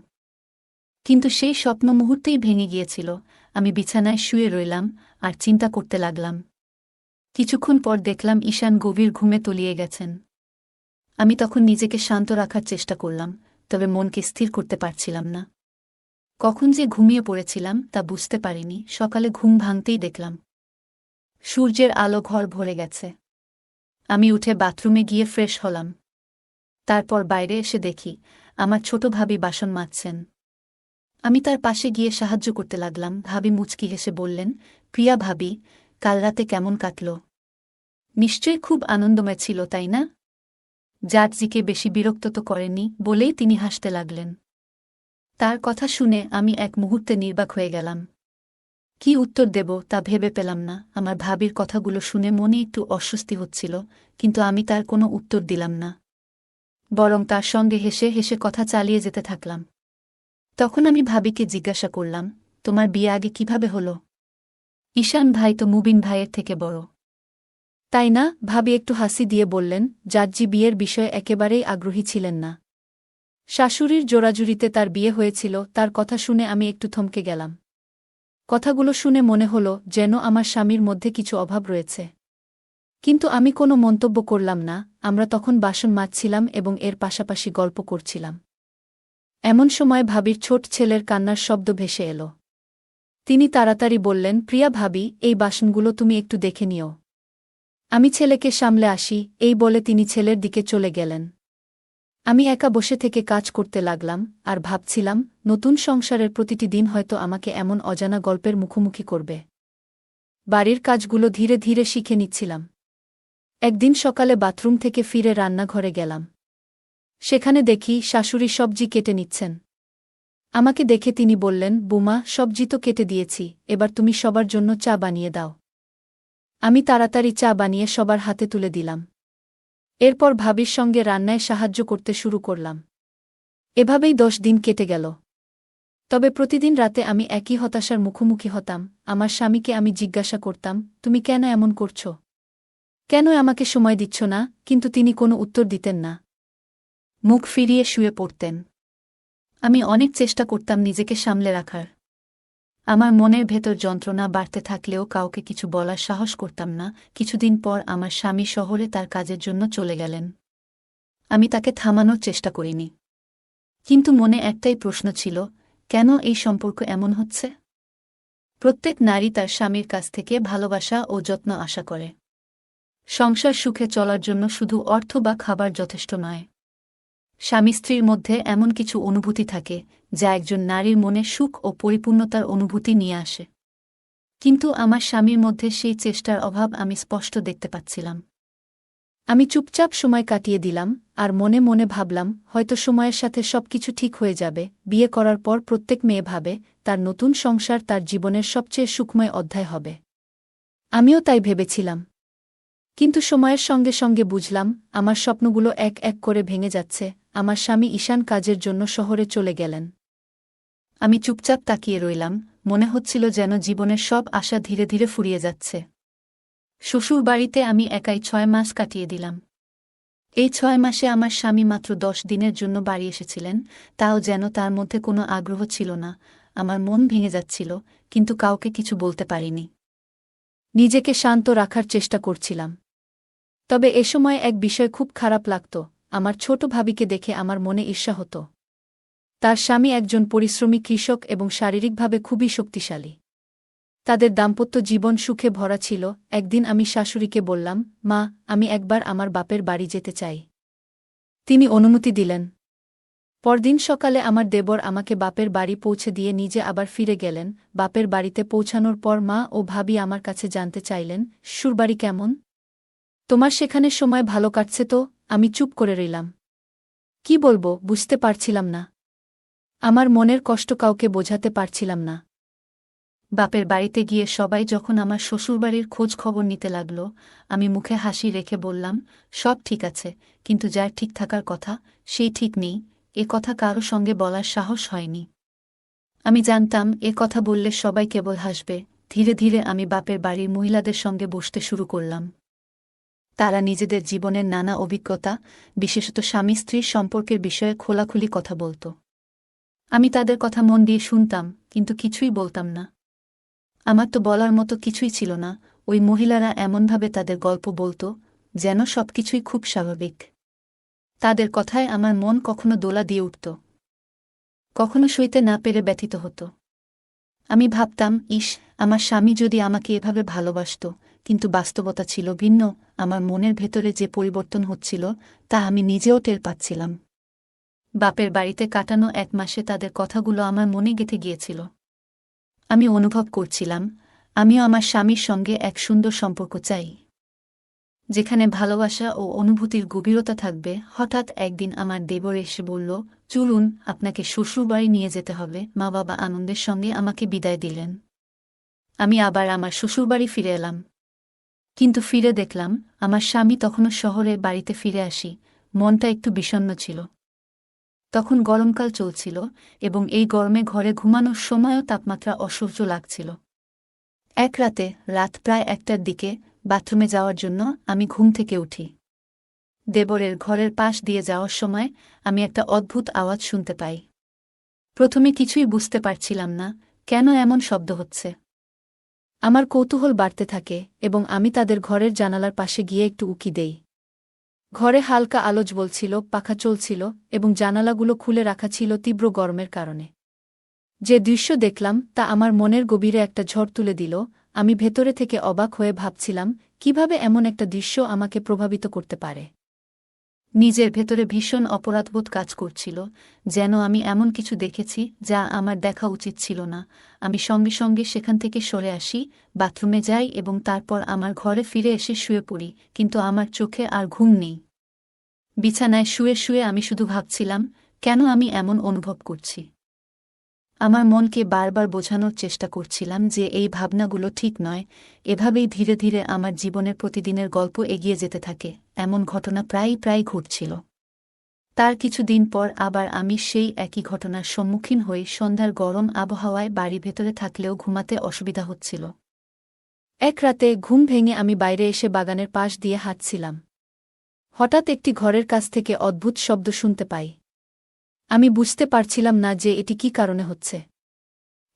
কিন্তু সেই স্বপ্ন মুহূর্তেই ভেঙে গিয়েছিল। আমি বিছানায় শুয়ে রইলাম আর চিন্তা করতে লাগলাম। কিছুক্ষণ পর দেখলাম ঈশান গভীর ঘুমে তলিয়ে গেছেন। আমি তখন নিজেকে শান্ত রাখার চেষ্টা করলাম, তবে মনকে স্থির করতে পারছিলাম না। কখন যে ঘুমিয়ে পড়েছিলাম তা বুঝতে পারিনি। সকালে ঘুম ভাঙতেই দেখলাম সূর্যের আলো ঘর ভরে গেছে। আমি উঠে বাথরুমে গিয়ে ফ্রেশ হলাম। তারপর বাইরে এসে দেখি আমার ছোট ভাবি বাসন মাজছেন। আমি তার পাশে গিয়ে সাহায্য করতে লাগলাম। ভাবি মুচকি হেসে বললেন, প্রিয়া ভাবি, কাল রাতে কেমন কাটল? নিশ্চয়ই খুব আনন্দময় ছিল, তাই না? জাটজিকে বেশি বিরক্ত তো করেনি বলেই তিনি হাসতে লাগলেন। তার কথা শুনে আমি এক মুহূর্তে নির্বাক হয়ে গেলাম। কি উত্তর দেব তা ভেবে পেলাম না। আমার ভাবির কথাগুলো শুনে মনে একটু অস্বস্তি হচ্ছিল, কিন্তু আমি তার কোনো উত্তর দিলাম না, বরং তার সঙ্গে হেসে হেসে কথা চালিয়ে যেতে থাকলাম। তখন আমি ভাবিকে জিজ্ঞাসা করলাম, তোমার বিয়ে আগে কিভাবে হলো? ঈশান ভাই তো মুবিন ভাইয়ের থেকে বড়, তাই না? ভাবি একটু হাসি দিয়ে বললেন, জাটজি বিয়ের বিষয়ে একেবারেই আগ্রহী ছিলেন না। শাশুড়ির জোরাজুরিতে তার বিয়ে হয়েছিল। তার কথা শুনে আমি একটু থমকে গেলাম। কথাগুলো শুনে মনে হলো যেন আমার স্বামীর মধ্যে কিছু অভাব রয়েছে। কিন্তু আমি কোনো মন্তব্য করলাম না। আমরা তখন বাসন মাজছিলাম এবং এর পাশাপাশি গল্প করছিলাম। এমন সময় ভাবির ছোট ছেলের কান্নার শব্দ ভেসে এলো। তিনি তাড়াতাড়ি বললেন, প্রিয়া ভাবি, এই বাসনগুলো তুমি একটু দেখে নিও, আমি ছেলেকে সামলে আসি। এই বলে তিনি ছেলের দিকে চলে গেলেন। আমি একা বসে থেকে কাজ করতে লাগলাম আর ভাবছিলাম, নতুন সংসারের প্রতিটি দিন হয়তো আমাকে এমন অজানা গল্পের মুখোমুখি করবে। বাড়ির কাজগুলো ধীরে ধীরে শিখে নিচ্ছিলাম। একদিন সকালে বাথরুম থেকে ফিরে রান্নাঘরে গেলাম। সেখানে দেখি শাশুড়ি সবজি কেটে নিচ্ছেন। আমাকে দেখে তিনি বললেন, বুমা, সবজি তো কেটে দিয়েছি, এবার তুমি সবার জন্য চা বানিয়ে দাও। আমি তাড়াতাড়ি চা বানিয়ে সবার হাতে তুলে দিলাম। এরপর ভাবির সঙ্গে রান্নায় সাহায্য করতে শুরু করলাম। এভাবেই 10 দিন কেটে গেল। তবে প্রতিদিন রাতে আমি একই হতাশার মুখোমুখি হতাম। আমার স্বামীকে আমি জিজ্ঞাসা করতাম, তুমি কেন এমন করছ? কেন আমাকে সময় দিচ্ছ না? কিন্তু তিনি কোনো উত্তর দিতেন না। মুখ ফিরিয়ে শুয়ে পড়তেন। আমি অনেক চেষ্টা করতাম নিজেকে সামলে রাখার। আমার মনের ভেতর যন্ত্রণা বাড়তে থাকলেও কাউকে কিছু বলার সাহস করতাম না। কিছুদিন পর আমার স্বামী শহরে তার কাজের জন্য চলে গেলেন। আমি তাকে থামানোর চেষ্টা করিনি। কিন্তু মনে একটাই প্রশ্ন ছিল, কেন এই সম্পর্ক এমন হচ্ছে? প্রত্যেক নারী তার স্বামীর কাছ থেকে ভালোবাসা ও যত্ন আশা করে। সংসার সুখে চলার জন্য শুধু অর্থ বা খাবার যথেষ্ট নয়। স্বামী স্ত্রীর মধ্যে এমন কিছু অনুভূতি থাকে যা একজন নারীর মনে সুখ ও পরিপূর্ণতার অনুভূতি নিয়ে আসে। কিন্তু আমার স্বামীর মধ্যে সেই চেষ্টার অভাব আমি স্পষ্ট দেখতে পাচ্ছিলাম। আমি চুপচাপ সময় কাটিয়ে দিলাম আর মনে মনে ভাবলাম, হয়তো সময়ের সাথে সবকিছু ঠিক হয়ে যাবে। বিয়ে করার পর প্রত্যেক মেয়ে ভাবে তার নতুন সংসার তার জীবনের সবচেয়ে সুখময় অধ্যায় হবে। আমিও তাই ভেবেছিলাম। কিন্তু সময়ের সঙ্গে সঙ্গে বুঝলাম, আমার স্বপ্নগুলো এক এক করে ভেঙে যাচ্ছে। আমার স্বামী ঈশান কাজের জন্য শহরে চলে গেলেন। আমি চুপচাপ তাকিয়ে রইলাম। মনে হচ্ছিল যেন জীবনের সব আশা ধীরে ধীরে ফুরিয়ে যাচ্ছে। শ্বশুর বাড়িতে আমি একাই 6 মাস কাটিয়ে দিলাম। এই 6 মাসে আমার স্বামী মাত্র 10 দিনের জন্য বাড়ি এসেছিলেন, তাও যেন তার মধ্যে কোনো আগ্রহ ছিল না। আমার মন ভেঙে যাচ্ছিল, কিন্তু কাউকে কিছু বলতে পারিনি। নিজেকে শান্ত রাখার চেষ্টা করছিলাম। তবে এ সময় এক বিষয় খুব খারাপ লাগত। আমার ছোট ভাবিকে দেখে আমার মনে ঈর্ষা হতো। তার স্বামী একজন পরিশ্রমী কৃষক এবং শারীরিকভাবে খুবই শক্তিশালী। তাদের দাম্পত্য জীবন সুখে ভরা ছিল। একদিন আমি শাশুড়িকে বললাম, মা, আমি একবার আমার বাপের বাড়ি যেতে চাই। তিনি অনুমতি দিলেন। পরদিন সকালে আমার দেবর আমাকে বাপের বাড়ি পৌঁছে দিয়ে নিজে আবার ফিরে গেলেন। বাপের বাড়িতে পৌঁছানোর পর মা ও ভাবি আমার কাছে জানতে চাইলেন, শ্বশুরবাড়ি কেমন? তোমার সেখানে সময় ভালো কাটছে তো? আমি চুপ করে রইলাম। কি বলবো বুঝতে পারছিলাম না। আমার মনের কষ্ট কাউকে বোঝাতে পারছিলাম না। বাপের বাড়িতে গিয়ে সবাই যখন আমার শ্বশুরবাড়ির খোঁজ খবর নিতে লাগল, আমি মুখে হাসি রেখে বললাম, সব ঠিক আছে, কিন্তু যার ঠিক থাকার কথা সেই ঠিক নেই। এ কথা কারো সঙ্গে বলার সাহস হয়নি। আমি জানতাম এ কথা বললে সবাই কেবল হাসবে। ধীরে ধীরে আমি বাপের বাড়ির মহিলাদের সঙ্গে বসতে শুরু করলাম। তারা নিজেদের জীবনের নানা অভিজ্ঞতা, বিশেষত স্বামী স্ত্রীর সম্পর্কের বিষয়ে খোলাখুলি কথা বলত। আমি তাদের কথা মন দিয়ে শুনতাম, কিন্তু কিছুই বলতাম না। আমার তো বলার মতো কিছুই ছিল না। ওই মহিলারা এমনভাবে তাদের গল্প বলত, যেন সবকিছুই খুব স্বাভাবিক। তাদের কথায় আমার মন কখনো দোলা দিয়ে উঠত, কখনো সইতে না পেরে ব্যথিত হতো। আমি ভাবতাম, ইস, আমার স্বামী যদি আমাকে এভাবে ভালোবাসত। কিন্তু বাস্তবতা ছিল ভিন্ন। আমার মনের ভেতরে যে পরিবর্তন হচ্ছিল, তা আমি নিজেও টের পাচ্ছিলাম। বাপের বাড়িতে কাটানো 1 মাসে তাদের কথাগুলো আমার মনে গেঁথে গিয়েছিল। আমি অনুভব করছিলাম, আমিও আমার স্বামীর সঙ্গে এক সুন্দর সম্পর্ক চাই, যেখানে ভালোবাসা ও অনুভূতির গভীরতা থাকবে। হঠাৎ একদিন আমার দেবর এসে বলল, চলুন, আপনাকে শ্বশুরবাড়ি নিয়ে যেতে হবে। মা বাবা আনন্দের সঙ্গে আমাকে বিদায় দিলেন। আমি আবার আমার শ্বশুরবাড়ি ফিরে এলাম। কিন্তু ফিরে দেখলাম, আমার স্বামী তখনও শহরে। বাড়িতে ফিরে আসি, মনটা একটু বিষণ্ণ ছিল। তখন গরমকাল চলছিল, এবং এই গরমে ঘরে ঘুমানোর সময়ও তাপমাত্রা অসহ্য লাগছিল। এক রাতে, রাত প্রায় 1টার দিকে, বাথরুমে যাওয়ার জন্য আমি ঘুম থেকে উঠি। দেবরের ঘরের পাশ দিয়ে যাওয়ার সময় আমি একটা অদ্ভুত আওয়াজ শুনতে পাই। প্রথমে কিছুই বুঝতে পারছিলাম না, কেন এমন শব্দ হচ্ছে। আমার কৌতূহল বাড়তে থাকে, এবং আমি তাদের ঘরের জানালার পাশে গিয়ে একটু উকি দেই। ঘরে হালকা আলো জ্বলছিল, পাখা চলছিল, এবং জানালাগুলো খুলে রাখা ছিল তীব্র গরমের কারণে। যে দৃশ্য দেখলাম তা আমার মনের গভীরে একটা ঝড় তুলে দিল। আমি ভেতরে থেকে অবাক হয়ে ভাবছিলাম, কিভাবে এমন একটা দৃশ্য আমাকে প্রভাবিত করতে পারে। নিজের ভেতরে ভীষণ অপরাধবোধ কাজ করছিল, যেন আমি এমন কিছু দেখেছি যা আমার দেখা উচিত ছিল না। আমি সঙ্গে সঙ্গে সেখান থেকে সরে আসি, বাথরুমে যাই এবং তারপর আমার ঘরে ফিরে এসে শুয়ে পড়ি। কিন্তু আমার চোখে আর ঘুম নেই। বিছানায় শুয়ে শুয়ে আমি শুধু ভাবছিলাম, কেন আমি এমন অনুভব করছি। আমার মনকে বারবার বোঝানোর চেষ্টা করছিলাম যে এই ভাবনাগুলো ঠিক নয়। এভাবেই ধীরে ধীরে আমার জীবনের প্রতিদিনের গল্প এগিয়ে যেতে থাকে। এমন ঘটনা প্রায়ই ঘটছিল। তার কিছুদিন পর আবার আমি সেই একই ঘটনার সম্মুখীন হই। সন্ধ্যার গরম আবহাওয়ায় বাড়ি ভেতরে থাকলেও ঘুমাতে অসুবিধা হচ্ছিল। এক রাতে ঘুম ভেঙে আমি বাইরে এসে বাগানের পাশ দিয়ে হাঁটছিলাম। হঠাৎ একটি ঘরের কাছ থেকে অদ্ভুত শব্দ শুনতে পাই। আমি বুঝতে পারছিলাম না যে এটি কী কারণে হচ্ছে।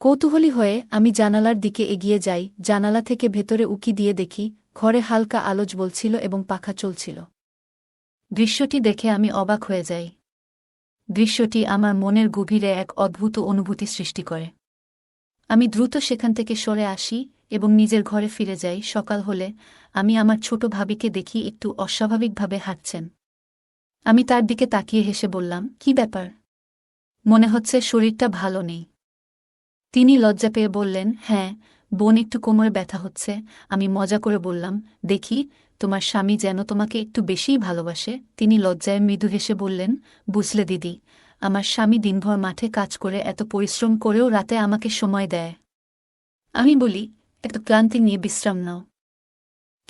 কৌতূহলী হয়ে আমি জানালার দিকে এগিয়ে যাই। জানালা থেকে ভেতরে উকি দিয়ে দেখি, ঘরে হালকা আলো জ্বলছিল এবং পাখা চলছিল। দৃশ্যটি দেখে আমি অবাক হয়ে যাই। দৃশ্যটি আমার মনের গভীরে এক অদ্ভুত অনুভূতি সৃষ্টি করে। আমি দ্রুত সেখান থেকে সরে আসি এবং নিজের ঘরে ফিরে যাই। সকাল হলে আমি আমার ছোট ভাবিকে দেখি একটু অস্বাভাবিকভাবে হাঁটছেন। আমি তার দিকে তাকিয়ে হেসে বললাম, কী ব্যাপার? মনে হচ্ছে শরীরটা ভালো নেই। তিনি লজ্জা পেয়ে বললেন, হ্যাঁ, বোন, একটু কোমরে ব্যথা হচ্ছে। আমি মজা করে বললাম, দেখি, তোমার স্বামী যেন তোমাকে একটু বেশিই ভালোবাসে। তিনি লজ্জায় মৃদু হেসে বললেন, বুঝলে দিদি, আমার স্বামী দিনভর মাঠে কাজ করে এত পরিশ্রম করেও রাতে আমাকে সময় দেয়। আমি বলি, এত ক্লান্তি নিয়ে বিশ্রাম নাও।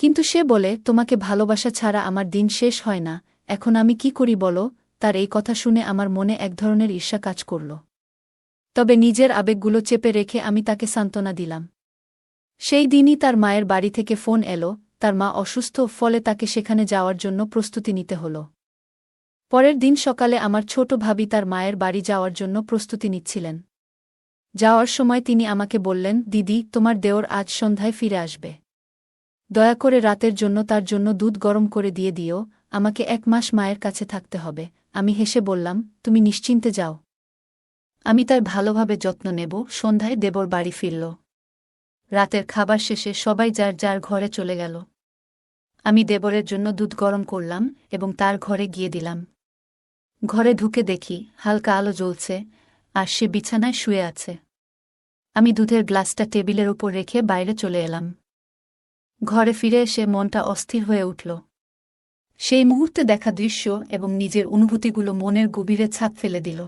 কিন্তু সে বলে, তোমাকে ভালোবাসা ছাড়া আমার দিন শেষ হয় না। এখন আমি কি করি বলো? তার এই কথা শুনে আমার মনে এক ধরনের ঈর্ষা কাজ করল। তবে নিজের আবেগগুলো চেপে রেখে আমি তাকে সান্ত্বনা দিলাম। সেই দিনই তার মায়ের বাড়ি থেকে ফোন এলো। তার মা অসুস্থ, ফলে তাকে সেখানে যাওয়ার জন্য প্রস্তুতি নিতে হল। পরের দিন সকালে আমার ছোট ভাবি তার মায়ের বাড়ি যাওয়ার জন্য প্রস্তুতি নিচ্ছিলেন। যাওয়ার সময় তিনি আমাকে বললেন, দিদি, তোমার দেওর আজ সন্ধ্যায় ফিরে আসবে। দয়া করে রাতের জন্য তার জন্য দুধ গরম করে দিয়ে দিও। আমাকে 1 মাস মায়ের কাছে থাকতে হবে। আমি হেসে বললাম, তুমি নিশ্চিন্তে যাও, আমি তার ভালোভাবে যত্ন নেব। সন্ধ্যায় দেবর বাড়ি ফিরল। রাতের খাবার শেষে সবাই যার যার ঘরে চলে গেল। আমি দেবরের জন্য দুধ গরম করলাম এবং তার ঘরে গিয়ে দিলাম। ঘরে ঢুকে দেখি হালকা আলো জ্বলছে, আর সে বিছানায় শুয়ে আছে। আমি দুধের গ্লাসটা টেবিলের উপর রেখে বাইরে চলে এলাম। ঘরে ফিরে এসে মনটা অস্থির হয়ে উঠল। সেই মুহূর্তে দেখা দৃশ্য এবং নিজের অনুভূতিগুলো মনের গভীরে ছাপ ফেলে দিল।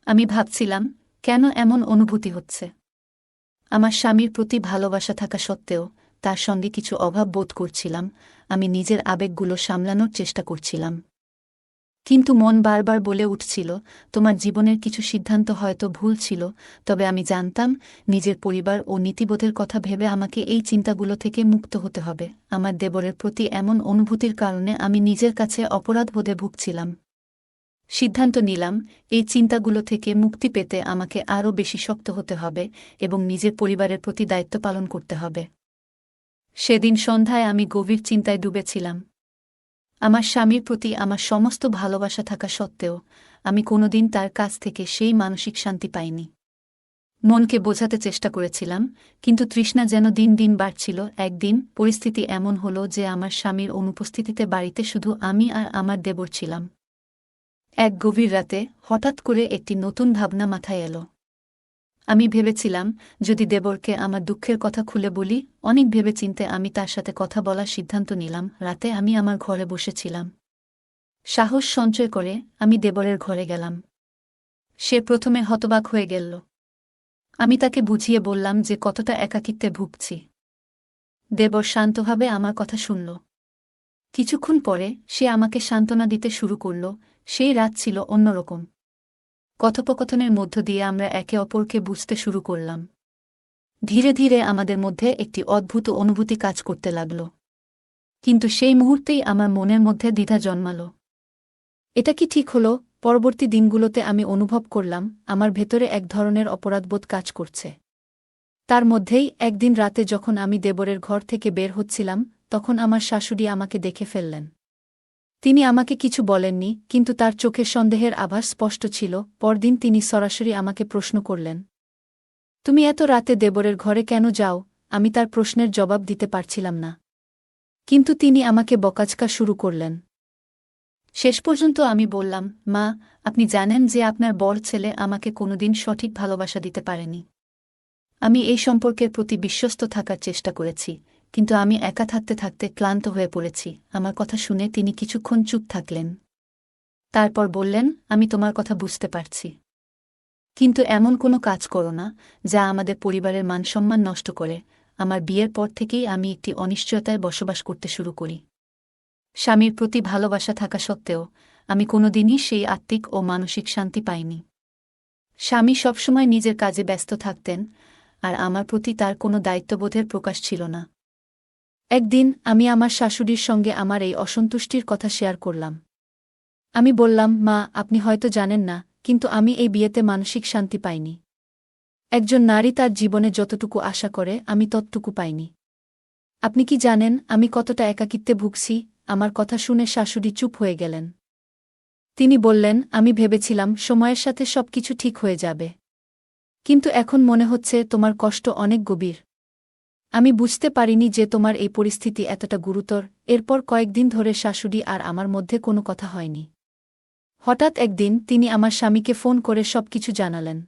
আমি ভাবছিলাম, কেন এমন অনুভূতি হচ্ছে। আমার স্বামীর প্রতি ভালোবাসা থাকা সত্ত্বেও তার সঙ্গে কিছু অভাব বোধ করছিলাম। আমি নিজের আবেগগুলো সামলানোর চেষ্টা করছিলাম। কিন্তু মন বারবার বলে উঠছিল, তোমার জীবনের কিছু সিদ্ধান্ত হয়তো ভুল ছিল, তবে আমি জানতাম নিজের পরিবার ও নীতিবোধের কথা ভেবে আমাকে এই চিন্তাগুলো থেকে মুক্ত হতে হবে। আমার দেবরের প্রতি এমন অনুভূতির কারণে আমি নিজের কাছে অপরাধবোধে ভুগছিলাম। সিদ্ধান্ত নিলাম, এই চিন্তাগুলো থেকে মুক্তি পেতে আমাকে আরও বেশি শক্ত হতে হবে এবং নিজের পরিবারের প্রতি দায়িত্ব পালন করতে হবে। সেদিন সন্ধ্যায় আমি গভীর চিন্তায় ডুবেছিলাম। আমার স্বামীর প্রতি আমার সমস্ত ভালোবাসা থাকা সত্ত্বেও আমি কোনোদিন তার কাছ থেকে সেই মানসিক শান্তি পাইনি। মনকে বোঝাতে চেষ্টা করেছিলাম, কিন্তু তৃষ্ণা যেন দিন দিন বাড়ছিল। একদিন পরিস্থিতি এমন হলো যে আমার স্বামীর অনুপস্থিতিতে বাড়িতে শুধু আমি আর আমার দেবর ছিলাম। এক গভীর রাতে হঠাৎ করে একটি নতুন ভাবনা মাথায় এলো। আমি ভেবেছিলাম, যদি দেবরকে আমার দুঃখের কথা খুলে বলি। অনেক ভেবেচিন্তে আমি তার সাথে কথা বলার সিদ্ধান্ত নিলাম। রাতে আমি আমার ঘরে বসেছিলাম। সাহস সঞ্চয় করে আমি দেবরের ঘরে গেলাম। সে প্রথমে হতবাক হয়ে গেল। আমি তাকে বুঝিয়ে বললাম যে কতটা একাকিত্বে ভুগছি। দেবর শান্তভাবে আমার কথা শুনল। কিছুক্ষণ পরে সে আমাকে সান্ত্বনা দিতে শুরু করল। সেই রাত ছিল অন্যরকম। কথোপকথনের মধ্য দিয়ে আমরা একে অপরকে বুঝতে শুরু করলাম। ধীরে ধীরে আমাদের মধ্যে একটি অদ্ভুত অনুভূতি কাজ করতে লাগল। কিন্তু সেই মুহূর্তেই আমার মনের মধ্যে দ্বিধা জন্মাল। এটা কি ঠিক হলো? পরবর্তী দিনগুলোতে আমি অনুভব করলাম আমার ভেতরে এক ধরনের অপরাধবোধ কাজ করছে। তার মধ্যেই একদিন রাতে যখন আমি দেবরের ঘর থেকে বের হচ্ছিলাম, তখন আমার শাশুড়ি আমাকে দেখে ফেললেন। তিনি আমাকে কিছু বলেননি, কিন্তু তার চোখে সন্দেহের আভাস স্পষ্ট ছিল। পরদিন তিনি সরাসরি আমাকে প্রশ্ন করলেন, তুমি এত রাতে দেবরের ঘরে কেন যাও? আমি তার প্রশ্নের জবাব দিতে পারছিলাম না। কিন্তু তিনি আমাকে বকাঝকা শুরু করলেন। শেষ পর্যন্ত আমি বললাম, মা, আপনি জানেন যে আপনার বড় ছেলে আমাকে কোনোদিন সঠিক ভালোবাসা দিতে পারেনি। আমি এই সম্পর্কের প্রতি বিশ্বস্ত থাকার চেষ্টা করেছি, কিন্তু আমি একা থাকতে থাকতে ক্লান্ত হয়ে পড়েছি। আমার কথা শুনে তিনি কিছুক্ষণ চুপ থাকলেন। তারপর বললেন, আমি তোমার কথা বুঝতে পারছি, কিন্তু এমন কোনো কাজ করো না যা আমাদের পরিবারের মানসম্মান নষ্ট করে। আমার বিয়ের পর থেকেই আমি একটি অনিশ্চয়তায় বসবাস করতে শুরু করি। স্বামীর প্রতি ভালোবাসা থাকা সত্ত্বেও আমি কোনোদিনই সেই আত্মিক ও মানসিক শান্তি পাইনি। স্বামী সবসময় নিজের কাজে ব্যস্ত থাকতেন, আর আমার প্রতি তার কোনো দায়িত্ববোধের প্রকাশ ছিল না। একদিন আমি আমার শাশুড়ির সঙ্গে আমার এই অসন্তুষ্টির কথা শেয়ার করলাম। আমি বললাম, মা, আপনি হয়তো জানেন না, কিন্তু আমি এই বিয়েতে মানসিক শান্তি পাইনি। একজন নারী তার জীবনে যতটুকু আশা করে আমি ততটুকু পাইনি। আপনি কি জানেন আমি কতটা একাকিত্বে ভুগছি? আমার কথা শুনে শাশুড়ি চুপ হয়ে গেলেন। তিনি বললেন, আমি ভেবেছিলাম সময়ের সাথে সবকিছু ঠিক হয়ে যাবে, কিন্তু এখন মনে হচ্ছে তোমার কষ্ট অনেক গভীর। আমি বুঝতে পারিনি যে তোমার এই পরিস্থিতি এতটা গুরুতর। এরপর কয়েকদিন ধরে শাশুড়ি আর আমার মধ্যে কোনো কথা হয়নি। হঠাৎ একদিন তিনি আমার স্বামীকে ফোন করে সবকিছু জানালেন।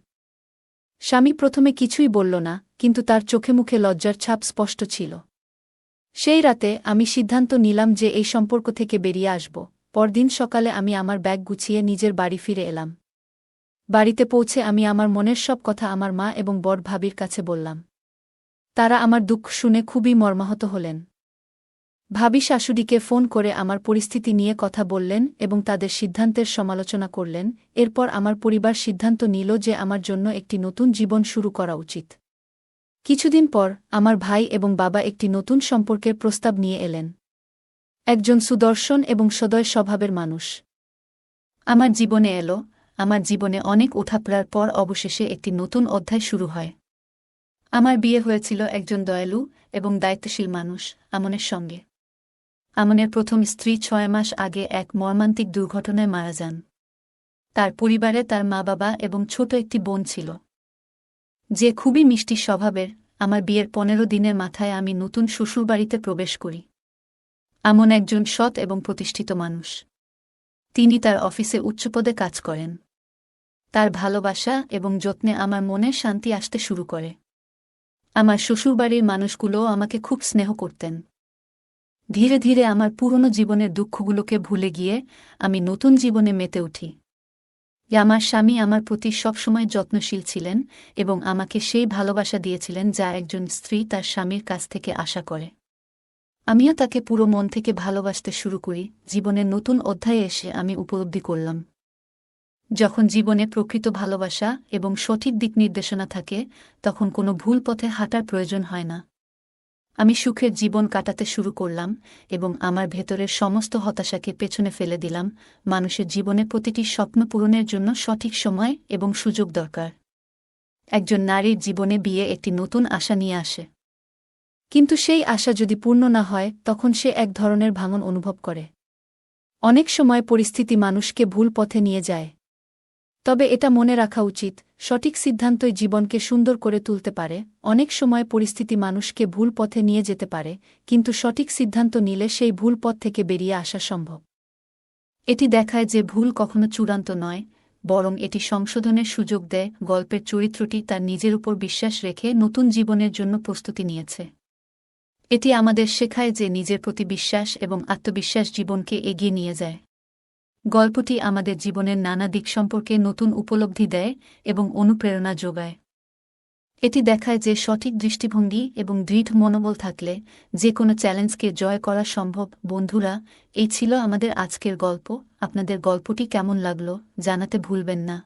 স্বামী প্রথমে কিছুই বলল না, কিন্তু তার চোখে মুখে লজ্জার ছাপ স্পষ্ট ছিল। সেই রাতে আমি সিদ্ধান্ত নিলাম যে এই সম্পর্ক থেকে বেরিয়ে আসব। পরদিন সকালে আমি আমার ব্যাগ গুছিয়ে নিজের বাড়ি ফিরে এলাম। বাড়িতে পৌঁছে আমি আমার মনের সব কথা আমার মা এবং বড় ভাবির কাছে বললাম। তারা আমার দুঃখ শুনে খুবই মর্মাহত হলেন। ভাবি শাশুড়িকে ফোন করে আমার পরিস্থিতি নিয়ে কথা বললেন এবং তাদের সিদ্ধান্তের সমালোচনা করলেন। এরপর আমার পরিবার সিদ্ধান্ত নিল যে আমার জন্য একটি নতুন জীবন শুরু করা উচিত। কিছুদিন পর আমার ভাই এবং বাবা একটি নতুন সম্পর্কের প্রস্তাব নিয়ে এলেন। একজন সুদর্শন এবং সদয় স্বভাবের মানুষ আমার জীবনে এলো। আমার জীবনে অনেক ওঠাপড়ার পর অবশেষে একটি নতুন অধ্যায় শুরু হয়। আমার বিয়ে হয়েছিল একজন দয়ালু এবং দায়িত্বশীল মানুষ, আমনের সঙ্গে। আমনের প্রথম স্ত্রী 6 মাস আগে এক মর্মান্তিক দুর্ঘটনায় মারা যান। তার পরিবারে তার মা-বাবা এবং ছোট একটি বোন ছিল, যে খুবই মিষ্টি স্বভাবের। আমার বিয়ের 15 দিনের মাথায় আমি নতুন শ্বশুরবাড়িতে প্রবেশ করি। আমন একজন সৎ এবং প্রতিষ্ঠিত মানুষ। তিনি তার অফিসে উচ্চপদে কাজ করেন। তার ভালোবাসা এবং যত্নে আমার মনে শান্তি আসতে শুরু করে। আমার শ্বশুরবাড়ির মানুষগুলোও আমাকে খুব স্নেহ করতেন। ধীরে ধীরে আমার পুরনো জীবনের দুঃখগুলোকে ভুলে গিয়ে আমি নতুন জীবনে মেতে উঠি। আমার স্বামী আমার প্রতি সবসময় যত্নশীল ছিলেন এবং আমাকে সেই ভালোবাসা দিয়েছিলেন যা একজন স্ত্রী তার স্বামীর কাছ থেকে আশা করে। আমিও তাকে পুরো মন থেকে ভালোবাসতে শুরু করি। জীবনের নতুন অধ্যায়ে এসে আমি উপলব্ধি করলাম, যখন জীবনে প্রকৃত ভালোবাসা এবং সঠিক দিক নির্দেশনা থাকে, তখন কোনো ভুল পথে হাঁটার প্রয়োজন হয় না। আমি সুখের জীবন কাটাতে শুরু করলাম এবং আমার ভেতরের সমস্ত হতাশাকে পেছনে ফেলে দিলাম। মানুষের জীবনে প্রতিটি স্বপ্ন পূরণের জন্য সঠিক সময় এবং সুযোগ দরকার। একজন নারীর জীবনে বিয়ে একটি নতুন আশা নিয়ে আসে, কিন্তু সেই আশা যদি পূর্ণ না হয়, তখন সে এক ধরনের ভাঙন অনুভব করে। অনেক সময় পরিস্থিতি মানুষকে ভুল পথে নিয়ে যায়, তবে এটা মনে রাখা উচিত, সঠিক সিদ্ধান্তই জীবনকে সুন্দর করে তুলতে পারে। অনেক সময় পরিস্থিতি মানুষকে ভুল পথে নিয়ে যেতে পারে, কিন্তু সঠিক সিদ্ধান্ত নিলে সেই ভুল পথ থেকে বেরিয়ে আসা সম্ভব। এটি দেখায় যে ভুল কখনো চূড়ান্ত নয়, বরং এটি সংশোধনের সুযোগ দেয়। গল্পের চরিত্রটি তার নিজের উপর বিশ্বাস রেখে নতুন জীবনের জন্য প্রস্তুতি নিয়েছে। এটি আমাদের শেখায় যে নিজের প্রতি বিশ্বাস এবং আত্মবিশ্বাস জীবনকে এগিয়ে নিয়ে যায়। গল্পটি আমাদের জীবনের নানা দিক সম্পর্কে নতুন উপলব্ধি দেয় এবং অনুপ্রেরণা যোগায়। এটি দেখায় যে সঠিক দৃষ্টিভঙ্গি এবং দৃঢ় মনোবল থাকলে যে কোনো চ্যালেঞ্জকে জয় করা সম্ভব। বন্ধুরা, এই ছিল আমাদের আজকের গল্প। আপনাদের গল্পটি কেমন লাগলো জানাতে ভুলবেন না।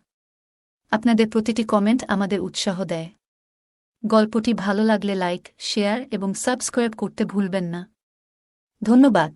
আপনাদের প্রতিটি কমেন্ট আমাদের উৎসাহ দেয়। গল্পটি ভালো লাগলে লাইক, শেয়ার এবং সাবস্ক্রাইব করতে ভুলবেন না। ধন্যবাদ।